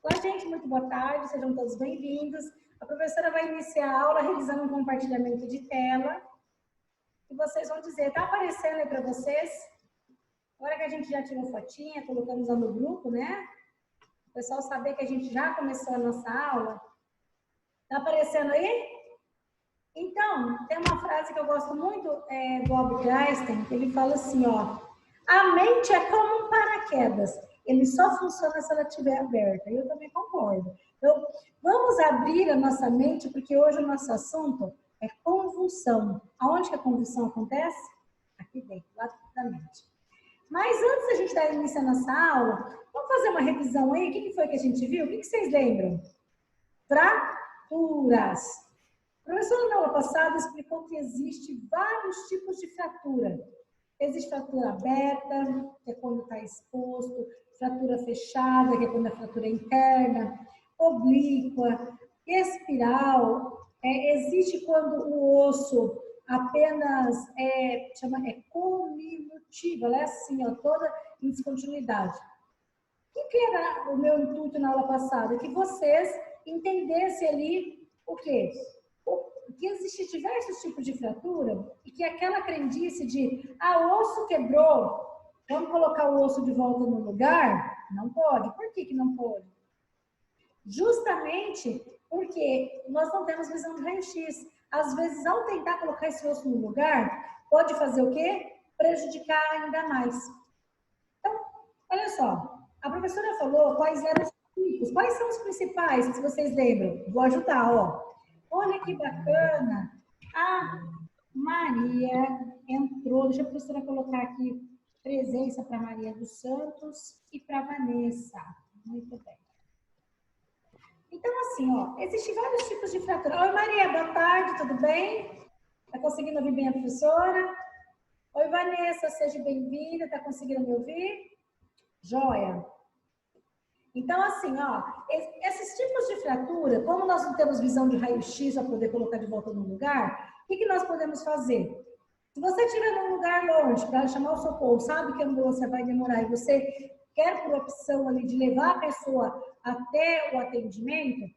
Olá, gente, muito boa tarde, sejam todos bem-vindos. A professora vai iniciar a aula revisando um compartilhamento de tela. E vocês vão dizer, tá aparecendo aí para vocês? Agora que a gente já tirou fotinha, colocamos lá no grupo, né? O pessoal saber que a gente já começou a nossa aula. Tá aparecendo aí? Então, tem uma frase que eu gosto muito do Albert Einstein, que ele fala assim, ó, a mente é como um paraquedas, ele só funciona se ela estiver aberta. E eu também concordo. Então, vamos abrir a nossa mente, porque hoje o nosso assunto é convulsão. Aonde que a convulsão acontece? Aqui dentro, lá da mente. Mas antes da gente dar início à nossa aula, vamos fazer uma revisão aí? O que foi que a gente viu? O que vocês lembram? Fraturas. A professora, na aula passada, explicou que existe vários tipos de fratura. Existe fratura aberta, que é quando está exposto, fratura fechada, que é quando a fratura é interna, oblíqua, espiral. Existe quando o osso apenas é cominutivo, ela é assim, ó, toda em descontinuidade. O que era o meu intuito na aula passada? Que vocês entendessem ali o quê? Que existe diversos tipos de fratura e que aquela crendice de o osso quebrou, vamos colocar o osso de volta no lugar? Não pode. Por que não pode? Justamente porque nós não temos visão de raio-x. Às vezes, ao tentar colocar esse osso no lugar, pode fazer o quê? Prejudicar ainda mais. Então, olha só, a professora falou quais eram os tipos, quais são os principais, se vocês lembram. Vou ajudar, ó. Olha que bacana. A Maria entrou. Deixa a professora colocar aqui presença para Maria dos Santos e para Vanessa. Muito bem. Então, assim, ó, existem vários tipos de fratura. Oi, Maria, boa tarde, tudo bem? Está conseguindo ouvir bem a professora? Oi, Vanessa, seja bem-vinda. Está conseguindo me ouvir? Joia. Então, assim, ó, esses tipos de fratura, como nós não temos visão de raio-x para poder colocar de volta no lugar, o que nós podemos fazer? Se você estiver num lugar longe para chamar o socorro, sabe que a ambulância vai demorar e você quer por opção ali de levar a pessoa até o atendimento,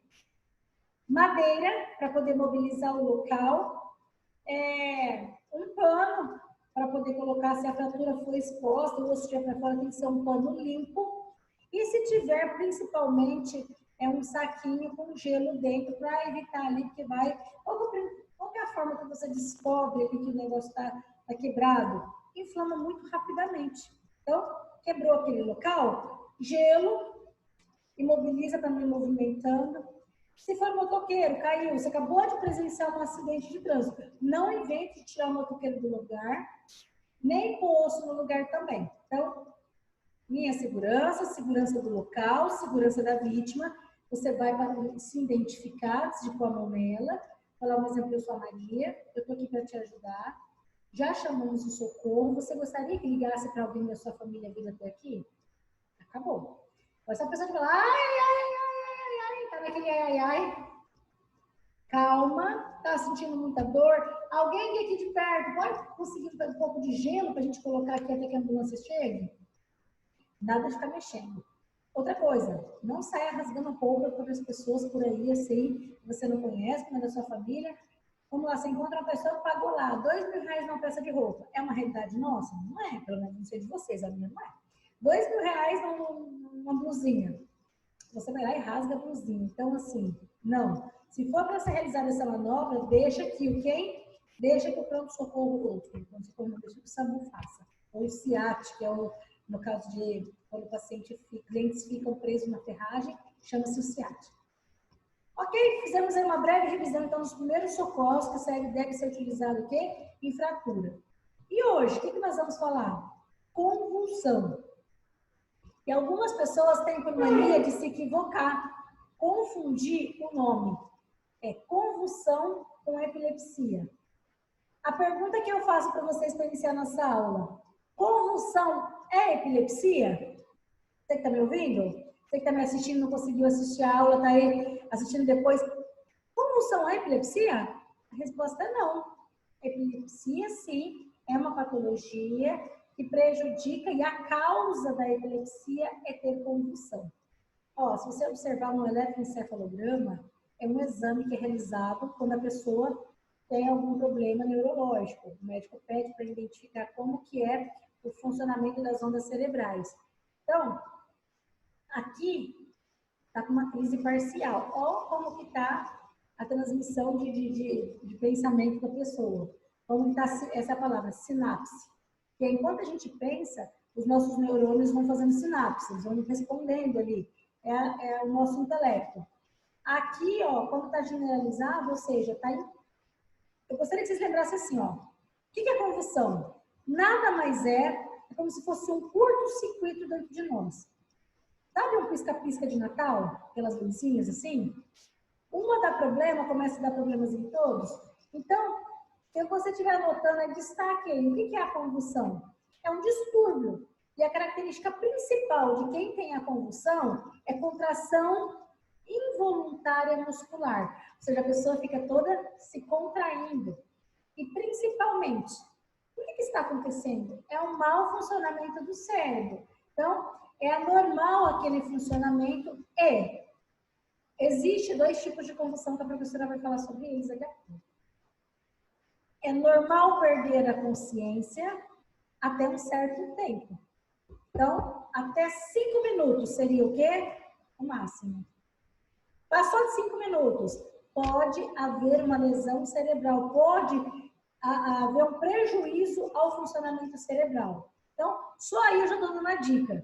madeira para poder mobilizar o local, um pano para poder colocar se a fratura for exposta ou se estiver para fora, tem que ser um pano limpo. E se tiver, principalmente, um saquinho com gelo dentro para evitar ali, porque vai... Qual é a forma que você descobre ali que o negócio está quebrado? Inflama muito rapidamente. Então, quebrou aquele local, gelo, imobiliza para não movimentando. Se for motoqueiro, caiu, você acabou de presenciar um acidente de trânsito, não invente de tirar o motoqueiro do lugar, nem pôr o osso no lugar também. Então, minha segurança, segurança do local, segurança da vítima, você vai se identificar, antes de pôr a mão nela, falar um exemplo, eu sou a Maria, eu estou aqui para te ajudar, já chamamos o socorro, você gostaria que ligasse para alguém da sua família vir até aqui? Acabou. Mas se a pessoa fala, tá naquele ai, calma, tá sentindo muita dor, alguém aqui de perto pode conseguir um pouco de gelo para a gente colocar aqui até que a ambulância chegue? Nada de ficar mexendo. Outra coisa, não saia rasgando roupa para as pessoas por aí, assim, que você não conhece, que não é da sua família. Vamos lá, você encontra uma pessoa que pagou lá R$2.000 numa peça de roupa. É uma realidade nossa? Não é, pelo menos não sei de vocês, a minha não é. R$2.000 numa blusinha. Você vai lá e rasga a blusinha. Então, assim, não. Se for para ser realizada essa manobra, deixa que o quem? Deixa que o pronto-socorro outro. O pronto-socorro não deixa que o SAMU faça. Ou o CIAT, que é o, no caso de quando o paciente, clientes ficam presos na ferragem, chama-se o CIAT. Ok, fizemos aí uma breve revisão, então, dos primeiros socorros que deve ser utilizado o quê? Em fratura. E hoje, o que nós vamos falar? Convulsão. E algumas pessoas têm por mania de se equivocar, confundir o nome. É convulsão com epilepsia. A pergunta que eu faço para vocês para iniciar nossa aula: convulsão é epilepsia? Você que está me ouvindo? Você que está me assistindo, não conseguiu assistir a aula, está aí assistindo depois. Convulsão é epilepsia? A resposta é não. Epilepsia, sim, é uma patologia que prejudica e a causa da epilepsia é ter convulsão. Ó, se você observar no eletroencefalograma, é um exame que é realizado quando a pessoa tem algum problema neurológico. O médico pede para identificar como que é o funcionamento das ondas cerebrais. Então, aqui está com uma crise parcial. Olha como que está a transmissão de pensamento da pessoa. Como está essa palavra, sinapse. Que enquanto a gente pensa, os nossos neurônios vão fazendo sinapses, vão respondendo ali. É o nosso intelecto. Aqui, ó, como está generalizado, ou seja, está em... Eu gostaria que vocês lembrassem assim, ó. O que é convulsão? Nada mais é como se fosse um curto-circuito dentro de nós. Sabe um pisca-pisca de Natal? Aquelas luzinhas assim? Uma dá problema, começa a dar problemas em todos. Então, se você estiver anotando, destaque aí. O que é a convulsão? É um distúrbio. E a característica principal de quem tem a convulsão é contração involuntária muscular. Ou seja, a pessoa fica toda se contraindo. E principalmente, o que está acontecendo? É um mau funcionamento do cérebro. Então, é anormal aquele funcionamento e existe 2 tipos de convulsão que a professora vai falar sobre eles daqui a pouco. É normal perder a consciência até um certo tempo. Então, até 5 minutos seria o quê? O máximo. Passou de 5 minutos, pode haver uma lesão cerebral, pode haver um prejuízo ao funcionamento cerebral. Então, só aí eu já estou dando uma dica.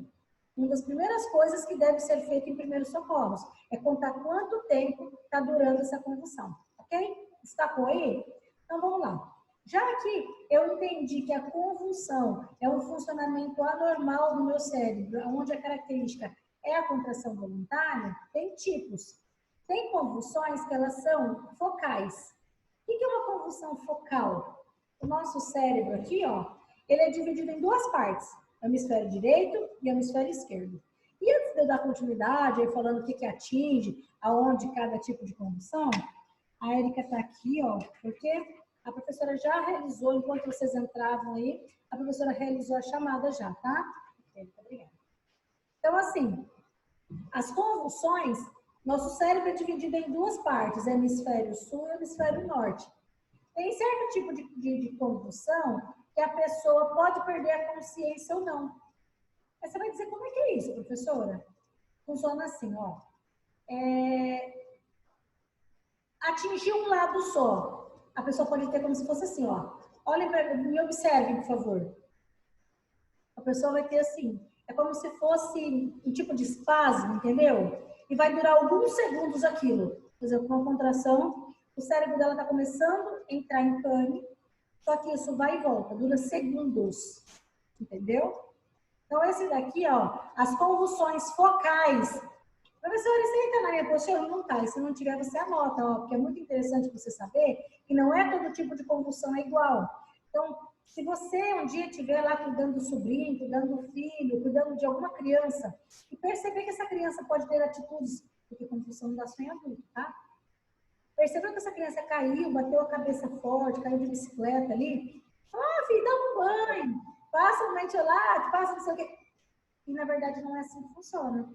Uma das primeiras coisas que deve ser feita em primeiros socorros é contar quanto tempo está durando essa convulsão, ok? Destacou aí? Então, vamos lá. Já aqui, eu entendi que a convulsão é um funcionamento anormal do meu cérebro, onde a característica é a contração voluntária, tem tipos. Tem convulsões que elas são focais. O que é uma convulsão focal? O nosso cérebro aqui, ó, ele é dividido em 2 partes, hemisfério direito e hemisfério esquerdo. E antes de eu dar continuidade, aí falando o que atinge, aonde cada tipo de convulsão, a Érica está aqui, ó, porque a professora já realizou, enquanto vocês entravam aí, a professora realizou a chamada já, tá? Érica, obrigada. Então, assim, as convulsões, nosso cérebro é dividido em 2 partes, hemisfério sul e hemisfério norte. Tem certo tipo de convulsão que a pessoa pode perder a consciência ou não. Aí você vai dizer, como é que é isso, professora? Funciona assim, ó. Atingir um lado só. A pessoa pode ter como se fosse assim, ó. Olhem para mim, me observem, por favor. A pessoa vai ter assim. É como se fosse um tipo de espasmo, entendeu? E vai durar alguns segundos aquilo. Por exemplo, uma contração, o cérebro dela está começando a entrar em pane, só que isso vai e volta, dura segundos. Entendeu? Então, esse daqui, ó, as convulsões focais. Professora, você está na minha postura? Não está. E se não tiver, você anota, ó, porque é muito interessante você saber que não é todo tipo de convulsão é igual. Então, se você um dia estiver lá cuidando do sobrinho, cuidando do filho, cuidando de alguma criança, e perceber que essa criança pode ter atitudes, porque convulsão não dá só em adulto, tá? Percebeu que essa criança caiu, bateu a cabeça forte, caiu de bicicleta ali? Ah, filho, dá um banho, passa um metiolate, passa não sei o quê. E, na verdade, não é assim que funciona.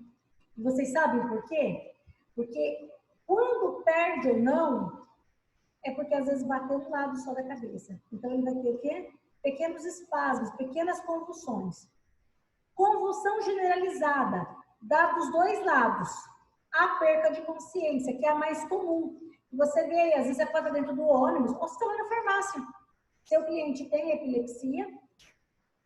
E vocês sabem por quê? Porque quando perde ou não, é porque às vezes bateu um lado só da cabeça. Então, ele vai ter o quê? Pequenos espasmos, pequenas convulsões. Convulsão generalizada, dá dos 2 lados. A perca de consciência, que é a mais comum. Você vê, às vezes você pode estar dentro do ônibus, ou você está lá na farmácia. Seu cliente tem epilepsia,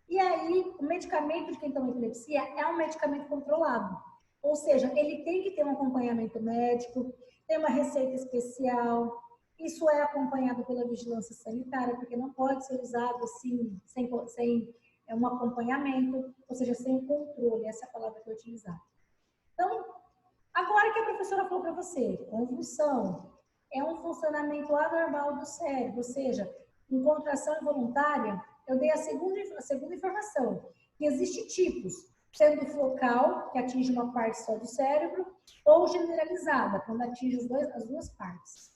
e aí o medicamento de quem tem epilepsia é um medicamento controlado. Ou seja, ele tem que ter um acompanhamento médico, tem uma receita especial. Isso é acompanhado pela vigilância sanitária, porque não pode ser usado assim, sem um acompanhamento, ou seja, sem controle, essa é a palavra que eu utilizar. Então, agora que a professora falou para você, convulsão é um funcionamento anormal do cérebro, ou seja, em contração involuntária, eu dei a segunda informação, que existe tipos, sendo focal, que atinge uma parte só do cérebro, ou generalizada, quando atinge as 2 partes.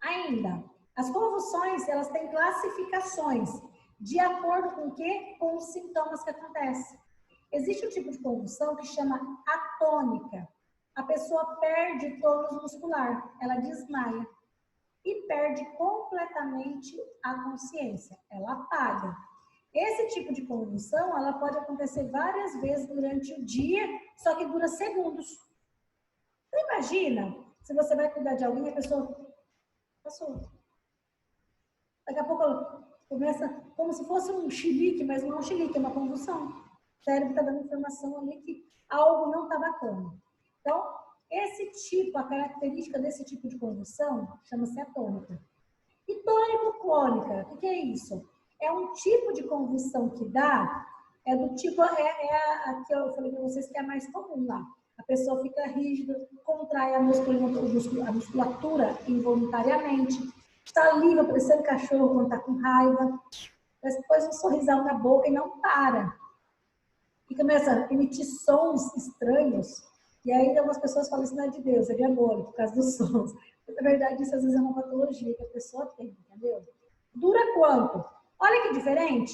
Ainda, as convulsões, elas têm classificações, de acordo com o quê? Com os sintomas que acontecem. Existe um tipo de convulsão que chama atônica. A pessoa perde tônus muscular, ela desmaia e perde completamente a consciência, ela apaga. Esse tipo de convulsão, ela pode acontecer várias vezes durante o dia, só que dura segundos. Você imagina, se você vai cuidar de alguém, a pessoa passou. Daqui a pouco ela começa como se fosse um chilique, mas não é um chilique, é uma convulsão. O cérebro está dando informação ali que algo não está bacana. Então, esse tipo, a característica desse tipo de convulsão chama-se atônica. E tônico-clônica, o que é isso? É um tipo de convulsão que dá, é do tipo, a que eu falei para vocês que é a mais comum lá. A pessoa fica rígida, contrai a musculatura involuntariamente, saliva, parecendo cachorro quando está com raiva, depois um sorrisão na boca e não para. E começa a emitir sons estranhos. E aí algumas pessoas falam isso não é de Deus, é diabólico, por causa dos sons. Mas, na verdade, isso às vezes é uma patologia que a pessoa tem, entendeu? Dura quanto? Olha que diferente.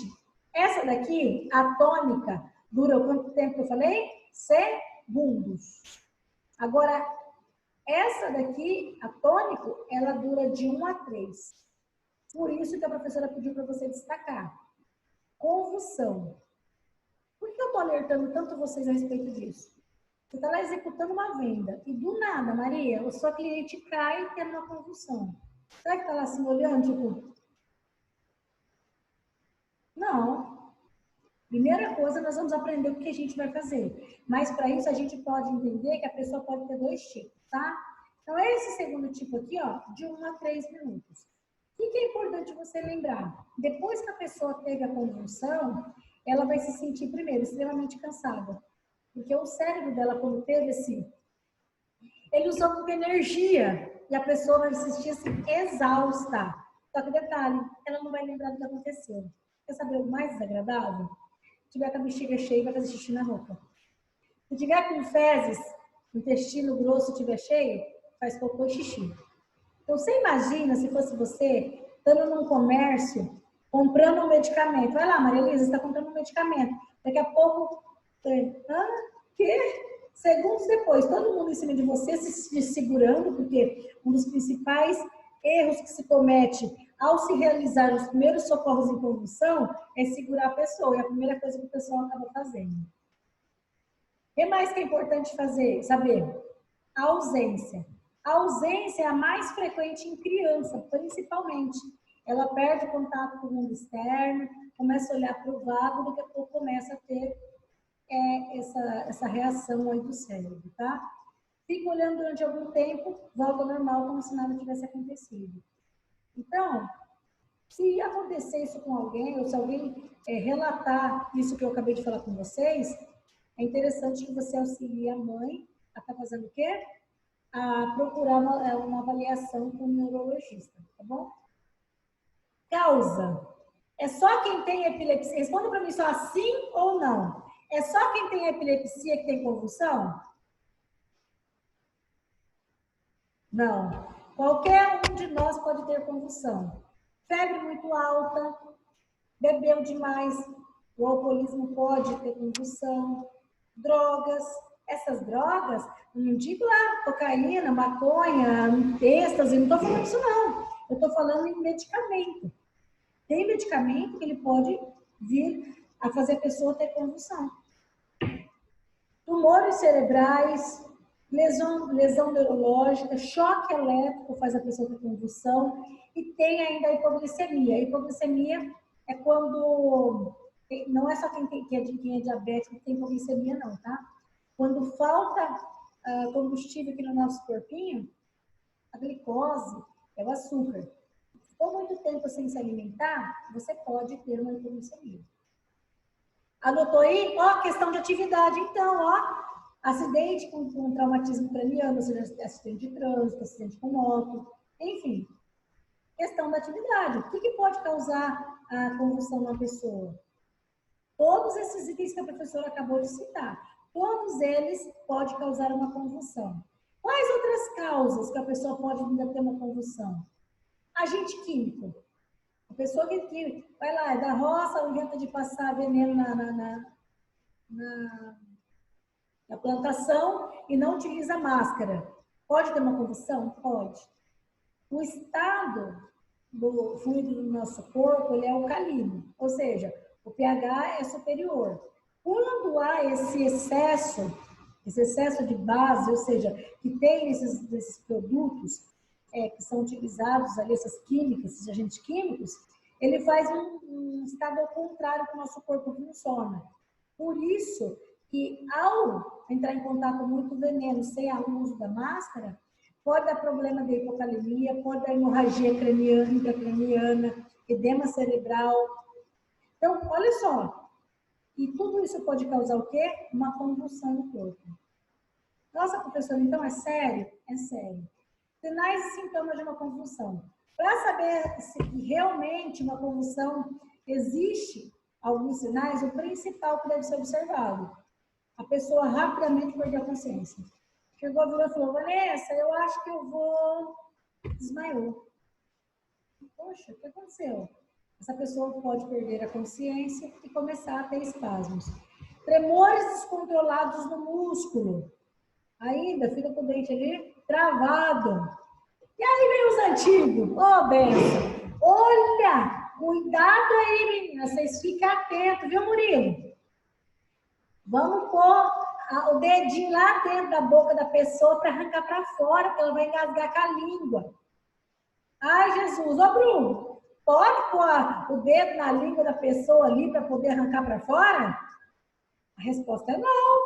Essa daqui, a tônica, dura quanto tempo que eu falei? Segundos. Agora, essa daqui, a tônico, ela dura de 1 a 3. Por isso que a professora pediu para você destacar. Convulsão. Por que eu estou alertando tanto vocês a respeito disso? Você está lá executando uma venda e do nada, Maria, o seu cliente cai e tem uma convulsão. Será que está lá assim olhando, tipo... Não. Primeira coisa, nós vamos aprender o que a gente vai fazer. Mas para isso a gente pode entender que a pessoa pode ter 2 tipos, tá? Então, esse segundo tipo aqui, ó, de 1 a 3 minutos. O que é importante você lembrar? Depois que a pessoa teve a convulsão, ela vai se sentir, primeiro, extremamente cansada. Porque o cérebro dela, quando teve esse... Ele usou muita energia e a pessoa vai se sentir assim, exausta. Só que detalhe, ela não vai lembrar do que aconteceu. Quer saber o mais desagradável? Se tiver com a bexiga cheia, vai fazer xixi na roupa. Se tiver com fezes, intestino grosso estiver cheio, faz cocô e xixi. Então, você imagina se fosse você, estando num comércio, comprando um medicamento. Vai lá, Maria Elisa, você está comprando um medicamento. Daqui a pouco, que? Segundos depois, todo mundo em cima de você se segurando, porque um dos principais erros que se comete ao se realizar os primeiros socorros em convulsão é segurar a pessoa. É a primeira coisa que o pessoal acaba fazendo. O que mais que é importante fazer? Saber? A ausência. A ausência é a mais frequente em criança, principalmente. Ela perde o contato com o mundo externo, começa a olhar para o vago, daqui a pouco começa a ter essa reação aí do cérebro, tá? Fica olhando durante algum tempo, volta ao normal, como se nada tivesse acontecido. Então, se acontecer isso com alguém, ou se alguém relatar isso que eu acabei de falar com vocês, é interessante que você auxilie a mãe a estar fazendo o quê? A procurar uma avaliação com um neurologista, tá bom? Causa. É só quem tem epilepsia? Responda para mim só sim ou não. É só quem tem epilepsia que tem convulsão? Não. Qualquer um de nós pode ter convulsão. Febre muito alta, bebeu demais, o alcoolismo pode ter convulsão. Drogas. Essas drogas, não digo lá cocaína, maconha, êxtase, não estou falando isso não. Eu estou falando em medicamento. Tem medicamento que ele pode vir a fazer a pessoa ter convulsão. Tumores cerebrais, lesão neurológica, choque elétrico faz a pessoa ter convulsão. E tem ainda a hipoglicemia. A hipoglicemia é quando... Não é só quem é diabético que tem hipoglicemia, não, tá? Quando falta combustível aqui no nosso corpinho, a glicose é o açúcar. Ficou muito tempo sem se alimentar, você pode ter uma hipoglicemia. Anotou aí? Ó, questão de atividade. Então, ó, acidente com traumatismo craniano, ou seja, acidente de trânsito, acidente com moto, enfim. Questão da atividade. O que pode causar a convulsão na pessoa? Todos esses itens que a professora acabou de citar, todos eles podem causar uma convulsão. Quais outras causas que a pessoa pode ainda ter uma convulsão? Agente químico. A pessoa que vai lá, é da roça, inventa de passar veneno na, na plantação e não utiliza máscara. Pode ter uma convulsão? Pode. O estado do fluido do nosso corpo, ele é alcalino, ou seja, o pH é superior. Quando há esse excesso de base, ou seja, que tem esses produtos que são utilizados ali, essas químicas, esses agentes químicos, ele faz um estado ao contrário que o nosso corpo funciona. Por isso que ao entrar em contato com muito veneno sem o uso da máscara, pode dar problema de hipocalemia, pode dar hemorragia craniana, intracraniana, edema cerebral. Então, olha só. E tudo isso pode causar o quê? Uma convulsão no corpo. Nossa, professora, então é sério? É sério. Sinais e sintomas de uma convulsão. Para saber se realmente uma convulsão existe, alguns sinais, o principal que deve ser observado. A pessoa rapidamente perdeu a consciência. Chegou a vir e falou, Vanessa, eu acho que eu vou... Desmaiou. Poxa, o que aconteceu? Essa pessoa pode perder a consciência e começar a ter espasmos. Tremores descontrolados no músculo. Ainda fica com o dente ali travado. E aí vem os antigos. Ô, benção. Olha, cuidado aí, menina. Vocês ficam atentos, viu, Murilo? Vamos pôr o dedinho lá dentro da boca da pessoa para arrancar para fora, porque ela vai engasgar com a língua. Ai, Jesus. Ô, Bruno, pode pôr o dedo na língua da pessoa ali para poder arrancar para fora? A resposta é não.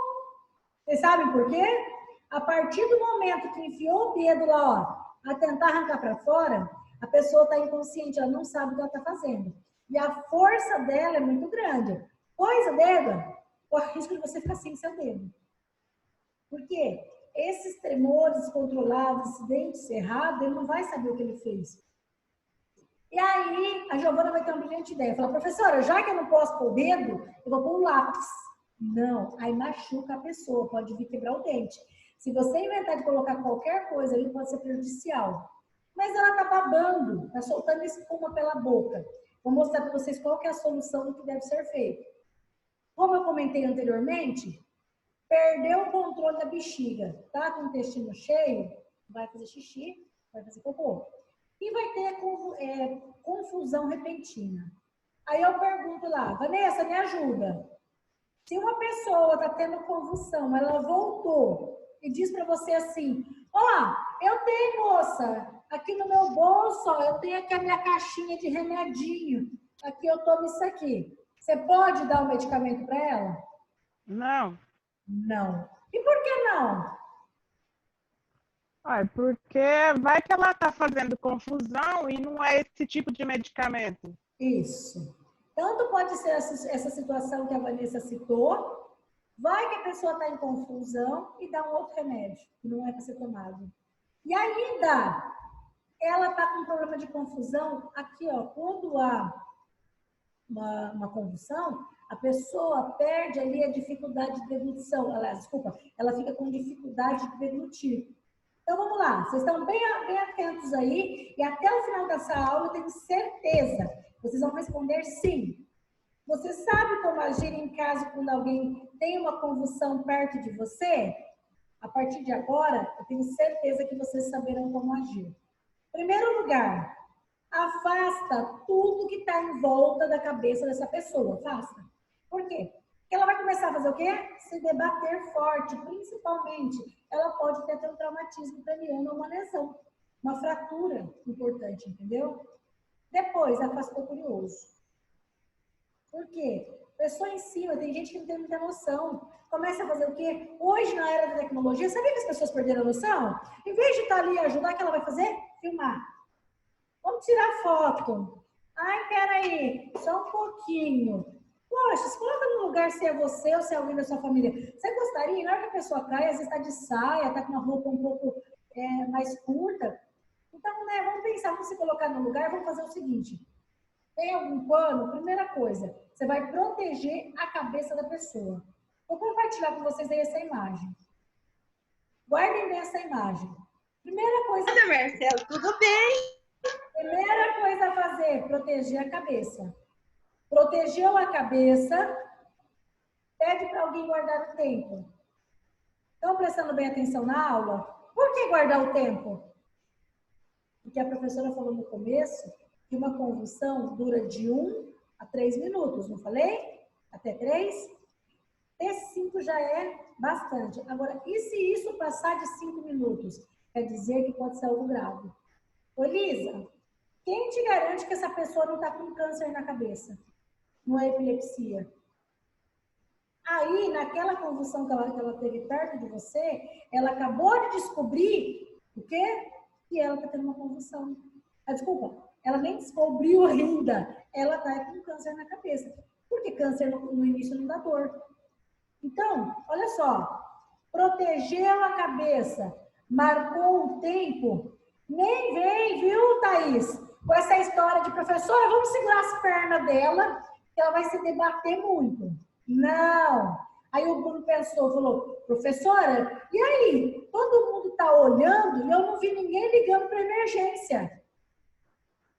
Vocês sabem por quê? A partir do momento que enfiou o dedo lá, ó, a tentar arrancar para fora, a pessoa está inconsciente, ela não sabe o que ela está fazendo. E a força dela é muito grande. Pôs o dedo, corre o risco de você ficar sem seu dedo. Por quê? Esses tremores controlados, esse dente cerrado, ele não vai saber o que ele fez. E aí, a Giovana vai ter uma brilhante ideia. Fala, professora, já que eu não posso pôr o dedo, eu vou pôr um lápis. Não, aí machuca a pessoa, pode vir quebrar o dente. Se você inventar de colocar qualquer coisa ali, pode ser prejudicial. Mas ela tá babando, tá soltando espuma pela boca. Vou mostrar para vocês qual que é a solução do que deve ser feito. Como eu comentei anteriormente, perdeu o controle da bexiga, tá com o intestino cheio, vai fazer xixi, vai fazer cocô. E vai ter confusão repentina. Aí eu pergunto lá, Vanessa, me ajuda. Se uma pessoa está tendo convulsão, ela voltou e diz para você assim, ó, eu tenho, moça, aqui no meu bolso, ó, eu tenho aqui a minha caixinha de remedinho, aqui eu tomo isso aqui. Você pode dar o medicamento para ela? Não. Não. E por que não? Porque vai que ela está fazendo confusão e não é esse tipo de medicamento. Isso. Tanto pode ser essa situação que a Vanessa citou, vai que a pessoa está em confusão e dá um outro remédio, que não é para ser tomado. E ainda, ela está com um problema de confusão, aqui, ó, quando há uma convulsão, a pessoa perde ali a dificuldade de deglutição, ela fica com dificuldade de deglutir. Então, vamos lá, vocês estão bem atentos aí, e até o final dessa aula eu tenho certeza, vocês vão responder sim. Você sabe como agir em caso quando alguém tem uma convulsão perto de você? A partir de agora, eu tenho certeza que vocês saberão como agir. Primeiro lugar, afasta tudo que está em volta da cabeça dessa pessoa, afasta. Por quê? Porque ela vai começar a fazer o quê? Se debater forte, principalmente. Ela pode ter até um traumatismo craniano ou uma lesão, uma fratura importante, entendeu? Depois, afastou curioso. Por quê? Pessoa em cima, tem gente que não tem muita noção. Começa a fazer o quê? Hoje, na era da tecnologia, sabia que as pessoas perderam a noção? Em vez de estar ali e ajudar, o que ela vai fazer? Filmar. Vamos tirar foto. Ai, peraí, só um pouquinho. Poxa, se coloca no lugar se é você ou se é alguém da sua família. Você gostaria, na hora que a pessoa cai, às vezes está de saia, está com uma roupa um pouco mais curta. Então, né, vamos pensar, vamos se colocar no lugar, vamos fazer o seguinte. Tem algum pano? Primeira coisa, você vai proteger a cabeça da pessoa. Vou compartilhar com vocês aí essa imagem. Guardem bem essa imagem. Primeira coisa... Olha, Marcelo, tudo bem? Primeira coisa a fazer, proteger a cabeça. Protegeu a cabeça, pede para alguém guardar o tempo. Estão prestando bem atenção na aula? Por que guardar o tempo? Porque a professora falou no começo que uma convulsão dura de 1 a 3 minutos, não falei? Até 3? Até 5 já é bastante. Agora, e se isso passar de 5 minutos? Quer dizer que pode ser algo grave. Ô, Elisa, quem te garante que essa pessoa não está com câncer na cabeça? Não é epilepsia? Aí, naquela convulsão que ela teve perto de você, ela acabou de descobrir o quê? Que ela está tendo uma convulsão. Ah, desculpa, ela nem descobriu ainda. Ela está com câncer na cabeça. Porque câncer no início não dá dor. Então, olha só. Protegeu a cabeça, marcou um tempo, nem vem, viu, Thaís? Com essa história de professora, vamos segurar as pernas dela, que ela vai se debater muito. Não. Aí o Bruno pensou, falou, professora, e aí? Todo mundo está olhando e eu não vi ninguém ligando para emergência.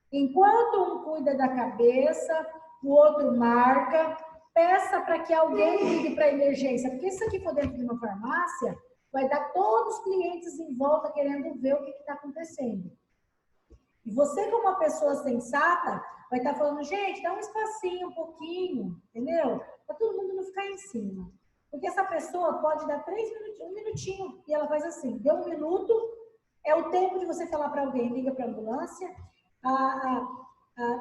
Enquanto um cuida da cabeça, o outro marca, peça para que alguém ligue para emergência. Porque se aqui for dentro de uma farmácia, vai dar todos os clientes em volta querendo ver o que está acontecendo. E você, como uma pessoa sensata, vai estar falando, gente, dá um espacinho, um pouquinho, entendeu? Para todo mundo não ficar em cima. Porque essa pessoa pode dar 3 minutinhos, 1 minutinho, e ela faz assim, deu 1 minuto, é o tempo de você falar para alguém, liga para a ambulância. A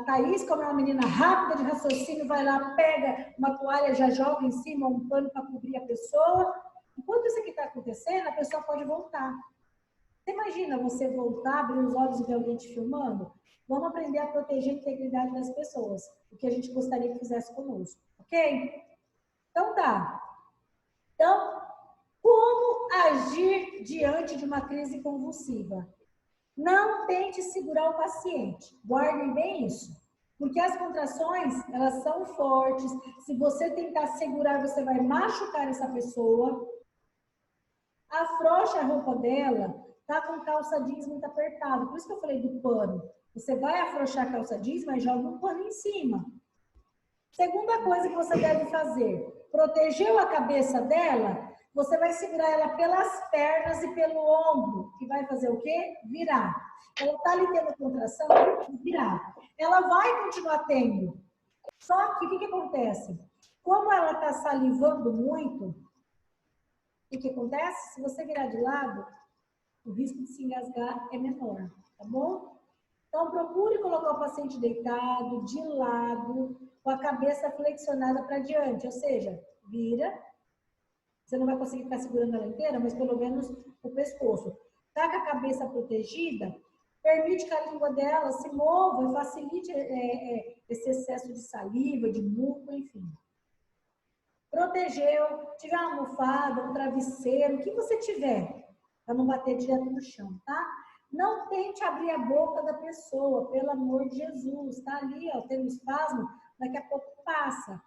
Thaís, como é uma menina rápida de raciocínio, vai lá, pega uma toalha, já joga em cima um pano para cobrir a pessoa. Enquanto isso aqui está acontecendo, a pessoa pode voltar. Você imagina você voltar, abrir os olhos e ver alguém te filmando? Vamos aprender a proteger a integridade das pessoas, o que a gente gostaria que fizesse conosco, ok? Então tá. Então, como agir diante de uma crise convulsiva? Não tente segurar o paciente. Guardem bem isso. Porque as contrações, elas são fortes. Se você tentar segurar, você vai machucar essa pessoa. Afrouxa a roupa dela. Tá com calça jeans muito apertado. Por isso que eu falei do pano. Você vai afrouxar a calça jeans, mas joga um pano em cima. Segunda coisa que você deve fazer. Protegeu a cabeça dela, você vai segurar ela pelas pernas e pelo ombro, que vai fazer o quê? Virar. Ela está ali tendo contração, virar. Ela vai continuar tendo. Só que o que acontece? Como ela está salivando muito, o que acontece? Se você virar de lado, o risco de se engasgar é menor, tá bom? Então, procure colocar o paciente deitado, de lado, com a cabeça flexionada para diante, ou seja, vira. Você não vai conseguir ficar segurando ela inteira, mas pelo menos o pescoço. Tá com a cabeça protegida, permite que a língua dela se mova e facilite esse excesso de saliva, de muco, enfim. Protegeu, tiver uma almofada, um travesseiro, o que você tiver, para não bater direto no chão, tá? Não tente abrir a boca da pessoa, pelo amor de Jesus. Tá ali, ó, tendo espasmo, daqui a pouco passa.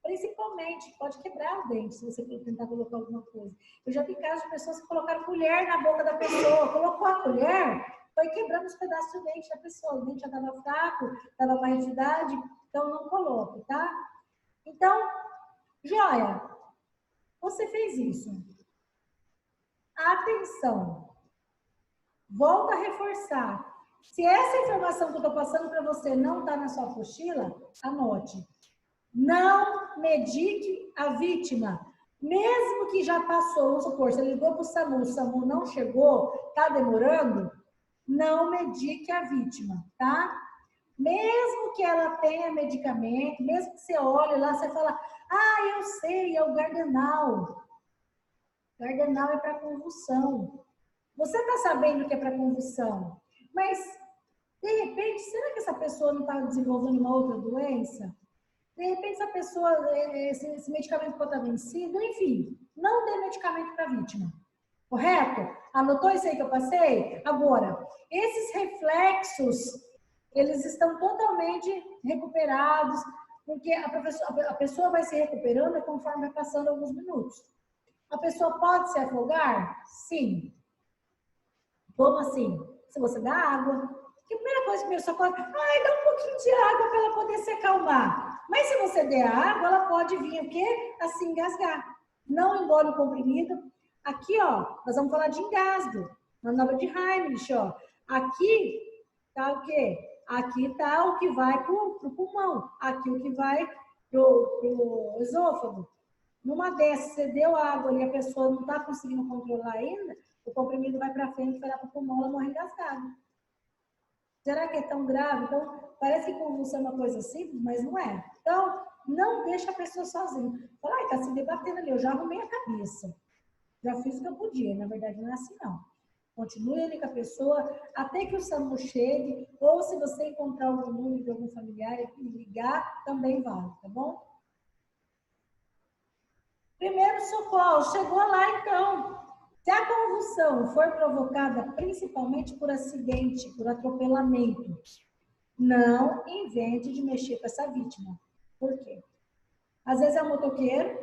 Principalmente, pode quebrar o dente se você tentar colocar alguma coisa. Eu já vi casos de pessoas que colocaram colher na boca da pessoa. Colocou a colher, foi quebrando os pedaços do dente da pessoa. O dente já estava fraco, estava mais de idade, então não coloque, tá? Então, joia, você fez isso. Atenção! Volto a reforçar. Se essa informação que eu estou passando para você não está na sua apostila, anote. Não medique a vítima. Mesmo que já passou, vamos supor, você ligou para o SAMU não chegou, está demorando, não medique a vítima, tá? Mesmo que ela tenha medicamento, mesmo que você olhe lá, você fala, ah, eu sei, é o Gardenal. Gardenal é para convulsão. Você está sabendo que é para convulsão, mas, de repente, será que essa pessoa não está desenvolvendo uma outra doença? De repente, essa pessoa, esse medicamento pode estar vencido, enfim, não dê medicamento para a vítima. Correto? Anotou isso aí que eu passei? Agora, esses reflexos, eles estão totalmente recuperados, porque a pessoa vai se recuperando conforme vai passando alguns minutos. A pessoa pode se afogar? Sim. Como assim? Se você dá água, Que a primeira coisa que o pessoal fala, dá um pouquinho de água para ela poder se acalmar. Mas se você der água, ela pode vir o quê? Assim, engasgar. Não engole o comprimido. Aqui, ó, nós vamos falar de engasgo. Na nova de Heimlich, ó. Aqui tá o quê? Aqui tá o que vai pro pulmão. Aqui o que vai pro esôfago. Numa dessas, você deu água e a pessoa não está conseguindo controlar ainda, o comprimido vai para frente, vai lá para o pulmão, ela morre engasgada. Será que é tão grave? Então, parece que convulsão é uma coisa simples, mas não é. Então, não deixa a pessoa sozinha. Fala, está se debatendo ali, eu já arrumei a cabeça. Já fiz o que eu podia. Na verdade, não é assim, não. Continue ali com a pessoa até que o SAMU chegue, ou se você encontrar algum número de algum familiar e ligar, também vale, tá bom? Primeiro socorro, chegou lá então. Se a convulsão for provocada principalmente por acidente, por atropelamento, não invente de mexer com essa vítima. Por quê? Às vezes é um motoqueiro,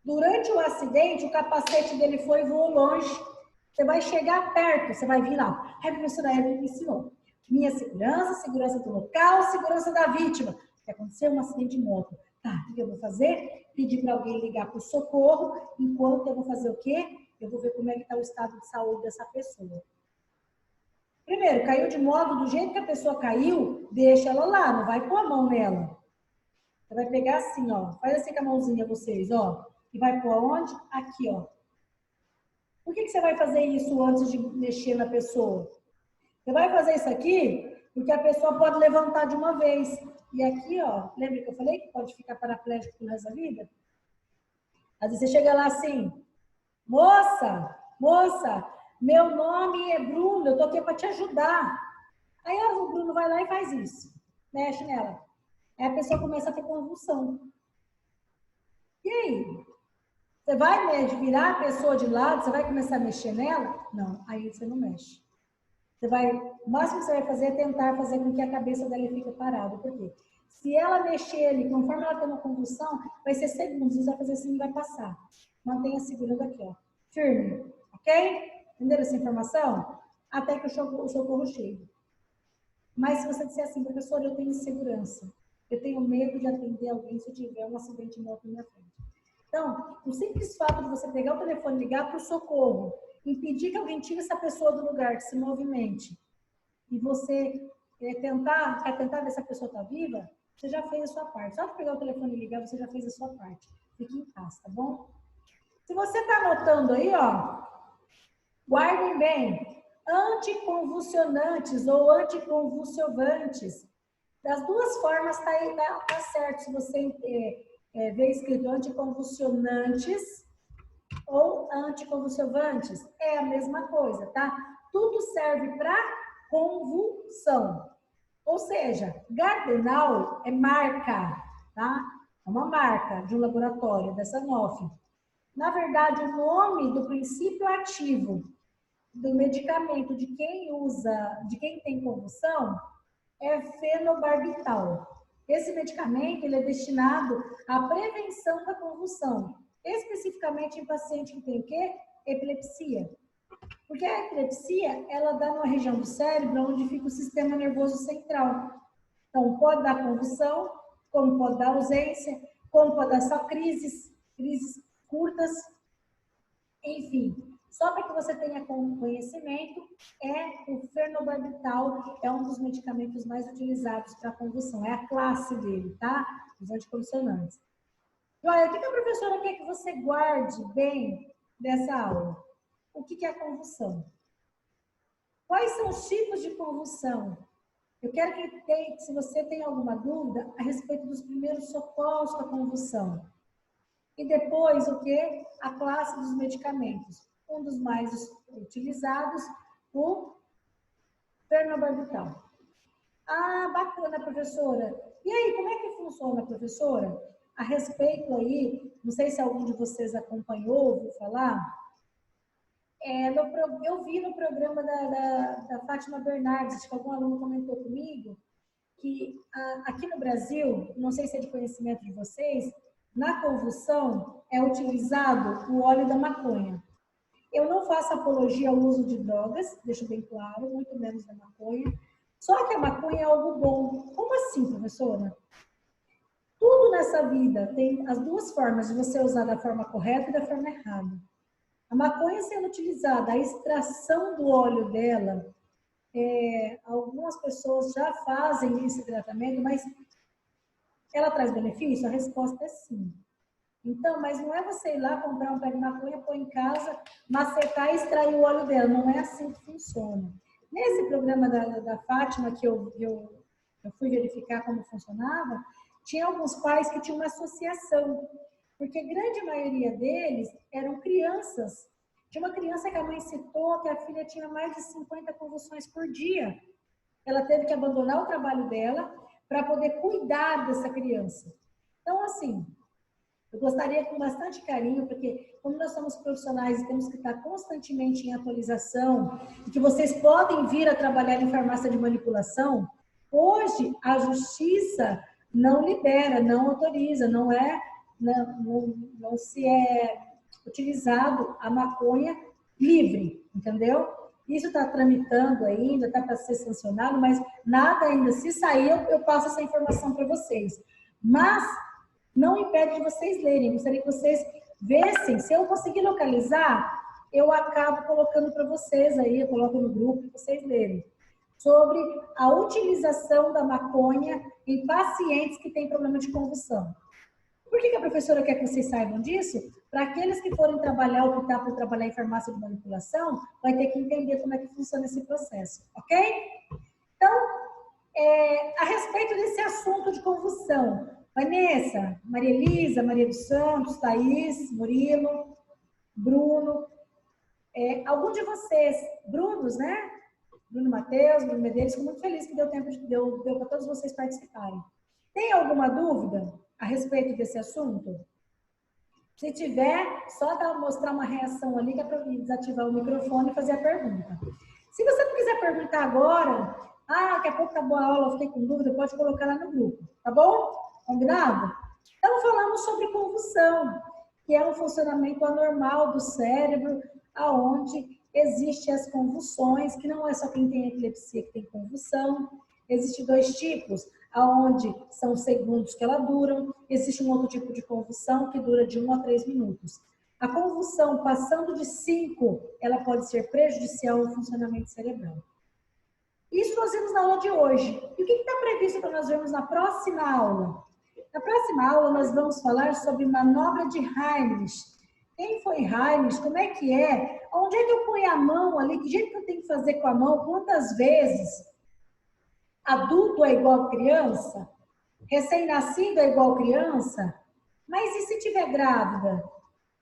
durante o acidente, o capacete dele foi e voou longe. Você vai chegar perto, você vai vir lá. A professora Evelyn me ensinou. Minha segurança, segurança do local, segurança da vítima. Se acontecer um acidente de moto, tá, o que eu vou fazer? Pedir para alguém ligar para o socorro, enquanto eu vou fazer o quê? Eu vou ver como é que está o estado de saúde dessa pessoa. Primeiro, caiu de modo, do jeito que a pessoa caiu, deixa ela lá, não vai pôr a mão nela. Você vai pegar assim, ó, faz assim com a mãozinha vocês, ó, e vai pôr aonde? Aqui, ó. Por que você vai fazer isso antes de mexer na pessoa? Você vai fazer isso aqui porque a pessoa pode levantar de uma vez. E aqui, ó, lembra que eu falei que pode ficar paraplégico pro resto da vida? Às vezes você chega lá assim, moça, meu nome é Bruno, eu tô aqui para te ajudar. Aí o Bruno vai lá e faz isso, mexe nela. Aí a pessoa começa a ter convulsão. E aí? Você vai virar a pessoa de lado, você vai começar a mexer nela? Não, aí você não mexe. O máximo que você vai fazer é tentar fazer com que a cabeça dela fique parada. Por quê? Se ela mexer ali, conforme ela tem uma convulsão, vai ser segundos, você vai fazer assim e vai passar. Mantenha segurando aqui, ó. Firme, ok? Entenderam essa informação? Até que o socorro chegue. Mas se você disser assim, professor, eu tenho insegurança, eu tenho medo de atender alguém se eu tiver um acidente de moto na minha frente. Então, o simples fato de você pegar o telefone e ligar para o socorro, impedir que alguém tire essa pessoa do lugar, que se movimente, e você tentar ver se a pessoa está viva, você já fez a sua parte. Só de pegar o telefone e ligar, você já fez a sua parte. Fique em paz, tá bom? Se você está anotando aí, ó, guardem bem, anticonvulsionantes ou anticonvulsivantes. Das duas formas tá certo. Se você ver escrito anticonvulsionantes ou anticonvulsivantes, é a mesma coisa, tá? Tudo serve para convulsão. Ou seja, Gardenal é marca, tá? É uma marca de um laboratório, da Sanofi. Na verdade, o nome do princípio ativo do medicamento de quem tem convulsão é fenobarbital. Esse medicamento ele é destinado à prevenção da convulsão, especificamente em paciente que tem o quê? Epilepsia. Porque a epilepsia, ela dá numa região do cérebro onde fica o sistema nervoso central. Então, pode dar convulsão, como pode dar ausência, como pode dar só crises curtas, enfim. Só para que você tenha conhecimento, o fenobarbital é um dos medicamentos mais utilizados para convulsão. É a classe dele, tá? Os anticonvulsionantes. Olha, o que a professora quer que você guarde bem dessa aula? O que é a convulsão? Quais são os tipos de convulsão? Eu quero que se você tem alguma dúvida a respeito dos primeiros socorros com a convulsão. E depois, o que? A classe dos medicamentos. Um dos mais utilizados, o fenobarbital. Ah, bacana, professora. E aí, como é que funciona, professora? A respeito aí, não sei se algum de vocês acompanhou, ouviu falar, eu vi no programa da Fátima Bernardes, acho que algum aluno comentou comigo, que aqui no Brasil, não sei se é de conhecimento de vocês, na convulsão é utilizado o óleo da maconha. Eu não faço apologia ao uso de drogas, deixo bem claro, muito menos da maconha. Só que a maconha é algo bom. Como assim, professora? Tudo nessa vida tem as duas formas de você usar da forma correta e da forma errada. A maconha sendo utilizada, a extração do óleo dela, algumas pessoas já fazem esse tratamento, mas ela traz benefício? A resposta é sim. Então, mas não é você ir lá comprar um pé de maconha, pôr em casa, macetar e extrair o óleo dela. Não é assim que funciona. Nesse programa da Fátima, que eu fui verificar como funcionava, tinha alguns pais que tinham uma associação, porque a grande maioria deles eram crianças. Tinha uma criança que a mãe citou que a filha tinha mais de 50 convulsões por dia. Ela teve que abandonar o trabalho dela para poder cuidar dessa criança. Então, assim, eu gostaria com bastante carinho, porque como nós somos profissionais e temos que estar constantemente em atualização, e que vocês podem vir a trabalhar em farmácia de manipulação, hoje a justiça não libera, não autoriza, não se é utilizado a maconha livre, entendeu? Isso está tramitando ainda, está para ser sancionado, mas nada ainda. Se sair, eu passo essa informação para vocês. Mas não impede de vocês lerem. Gostaria que vocês vissem. Se eu conseguir localizar, eu acabo colocando para vocês aí, eu coloco no grupo para vocês lerem. Sobre a utilização da maconha em pacientes que têm problema de convulsão. Por que a professora quer que vocês saibam disso? Para aqueles que forem trabalhar, optar por trabalhar em farmácia de manipulação, vai ter que entender como é que funciona esse processo, ok? Então, a respeito desse assunto de convulsão, Vanessa, Maria Elisa, Maria dos Santos, Thaís, Murilo, Bruno, algum de vocês, Brunos, né? Bruno Matheus, Bruno Medeiros, fico muito feliz que deu para todos vocês participarem. Tem alguma dúvida a respeito desse assunto? Se tiver, só mostrar uma reação ali, que é para desativar o microfone e fazer a pergunta. Se você não quiser perguntar agora, daqui a pouco tá boa a aula, eu fiquei com dúvida, pode colocar lá no grupo, tá bom? Combinado? Então, falamos sobre convulsão, que é um funcionamento anormal do cérebro, aonde existem as convulsões, que não é só quem tem epilepsia que tem convulsão. Existem dois tipos, aonde são segundos que ela duram. Existe um outro tipo de convulsão que dura de 1 a 3 minutos. A convulsão passando de 5, ela pode ser prejudicial ao funcionamento cerebral. Isso nós vimos na aula de hoje. E o que está previsto para nós vermos na próxima aula? Na próxima aula nós vamos falar sobre manobra de Heimlich. Quem foi Heimlich? Como é que é? Onde é que eu ponho a mão ali? Que jeito que eu tenho que fazer com a mão? Quantas vezes? Adulto é igual criança? Recém-nascido é igual criança? Mas e se estiver grávida?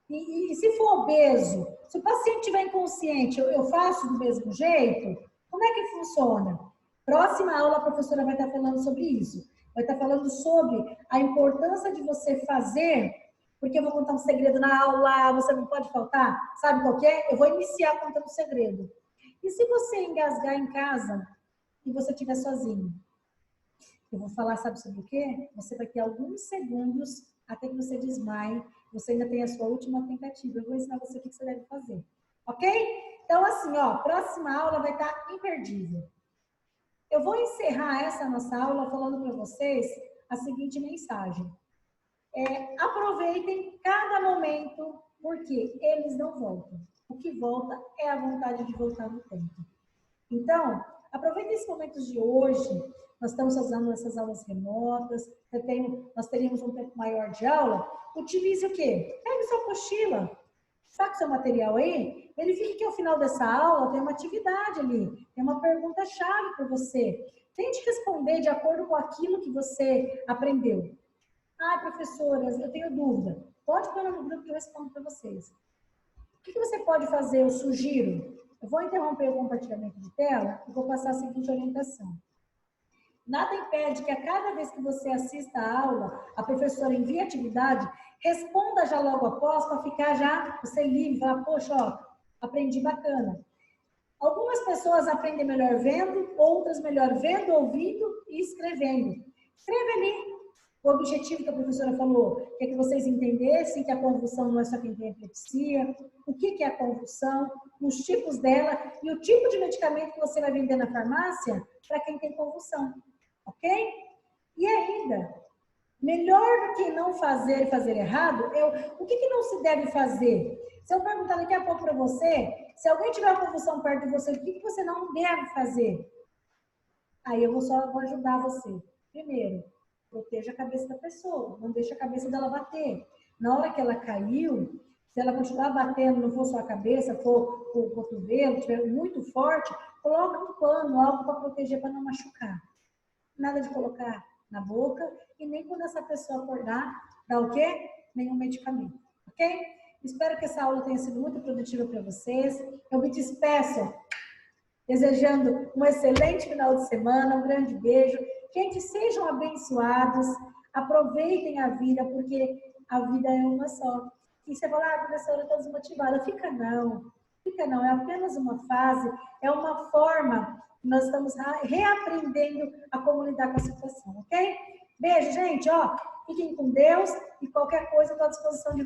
E se for obeso? Se o paciente estiver inconsciente, eu faço do mesmo jeito? Como é que funciona? Próxima aula a professora vai estar falando sobre isso. Vai estar falando sobre a importância de você fazer, porque eu vou contar um segredo na aula, você não pode faltar. Sabe qual que é? Eu vou iniciar contando um segredo. E se você engasgar em casa e você estiver sozinho? Eu vou falar, sabe sobre o quê? Você vai ter alguns segundos até que você desmaie. Você ainda tem a sua última tentativa. Eu vou ensinar você o que você deve fazer. Ok? Então, assim, próxima aula vai estar imperdível. Eu vou encerrar essa nossa aula falando para vocês a seguinte mensagem. Aproveitem cada momento, porque eles não voltam. O que volta é a vontade de voltar no tempo. Então, aproveitem esses momentos de hoje. Nós estamos fazendo essas aulas remotas, nós teríamos um tempo maior de aula. Utilize o quê? Pegue sua apostila, saque seu material aí, verifique que ao final dessa aula tem uma atividade ali, tem uma pergunta-chave para você. Tente responder de acordo com aquilo que você aprendeu. Professoras, eu tenho dúvida. Pode pôr no grupo que eu respondo para vocês. O que você pode fazer? Eu sugiro. Eu vou interromper o compartilhamento de tela e vou passar a seguinte orientação. Nada impede que a cada vez que você assista a aula, a professora envie a atividade, responda já logo após, para ficar já, você livre, falar, poxa, aprendi bacana. Algumas pessoas aprendem melhor vendo, outras melhor vendo, ouvindo e escrevendo. Escreve ali. O objetivo que a professora falou, que é que vocês entendessem que a convulsão não é só quem tem epilepsia, o que é a convulsão, os tipos dela e o tipo de medicamento que você vai vender na farmácia para quem tem convulsão, ok? E ainda, melhor do que não fazer e fazer errado, o que não se deve fazer? Se eu perguntar daqui a pouco para você, se alguém tiver uma convulsão perto de você, o que você não deve fazer? Aí eu vou ajudar você. Primeiro, proteja a cabeça da pessoa, não deixe a cabeça dela bater. Na hora que ela caiu, se ela continuar batendo, não for só a cabeça, for o cotovelo, estiver muito forte, coloca um pano, algo para proteger, para não machucar. Nada de colocar na boca e nem quando essa pessoa acordar, dá o quê? Nenhum medicamento, ok? Espero que essa aula tenha sido muito produtiva para vocês. Eu me despeço desejando um excelente final de semana, um grande beijo. Gente, sejam abençoados, aproveitem a vida, porque a vida é uma só. E você fala, professora, eu estou desmotivada. Fica não, é apenas uma fase, é uma forma que nós estamos reaprendendo a como lidar com a situação, ok? Beijo, gente, ó, fiquem com Deus e qualquer coisa eu estou à disposição de